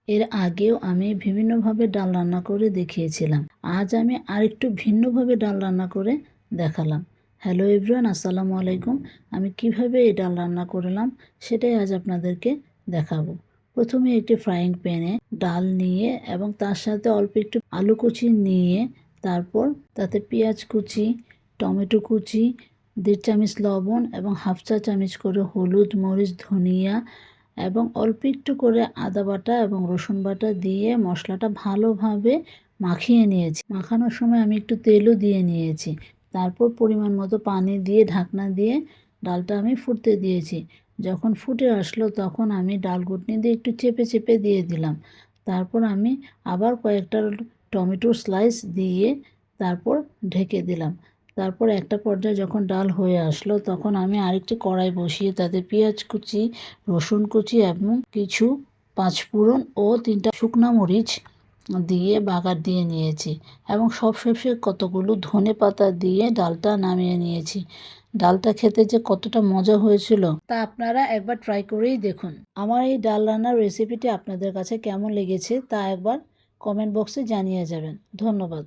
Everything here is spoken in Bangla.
এর আগেও আমি বিভিন্নভাবে ডাল রান্না করে দেখিয়েছিলাম। আজ আমি আরেকটু ভিন্নভাবে ডাল রান্না করে দেখালাম। হ্যালো এভরিওয়ান, আসসালামু আলাইকুম। আমি কিভাবে এই ডাল রান্না করলাম সেটাই আজ আপনাদেরকে দেখাবো। প্রথমে একটি ফ্রাইং প্যানে ডাল নিয়ে এবং তার সাথে অল্প একটু আলু কুচি নিয়ে তারপর তাতে পেঁয়াজ কুচি, টমেটো কুচি, 1.5 চামচ লবণ এবং 1/2 চা চামচ করে হলুদ, মরিচ, ধনিয়া এবং অল্প একটু করে আদা বাটা এবং রসুন বাটা দিয়ে মশলাটা ভালোভাবে মাখিয়ে নিয়েছি। মাখানোর সময় আমি একটু তেলও দিয়ে নিয়েছি। তারপর পরিমাণ মতো পানি দিয়ে ঢাকনা দিয়ে ডালটা আমি ফুটতে দিয়েছি। যখন ফুটে আসলো তখন আমি ডাল ঘুটনি দিয়ে একটু চেপে চেপে দিয়ে দিলাম। তারপর আমি আবার কয়েকটা টমেটোর স্লাইস দিয়ে তারপর ঢেকে দিলাম। তারপর একটা পর্যায়ে যখন ডাল হয়ে আসলো তখন আমি আরেকটি কড়াই বসিয়ে তাতে পেঁয়াজ কুচি, রসুন কুচি এবং কিছু পাঁচফোড়ন ও 3টা শুকনো মরিচ দিয়ে বাগার দিয়ে নিয়েছি এবং সবশেষে কতগুলো ধনে পাতা দিয়ে ডালটা নামিয়ে নিয়েছি। ডালটা খেতে যে কতটা মজা হয়েছিল তা আপনারা একবার ট্রাই করেই দেখুন। আমার এই ডাল রান্নার রেসিপিটি আপনাদের কাছে কেমন লেগেছে তা একবার কমেন্ট বক্সে জানিয়ে যাবেন। ধন্যবাদ।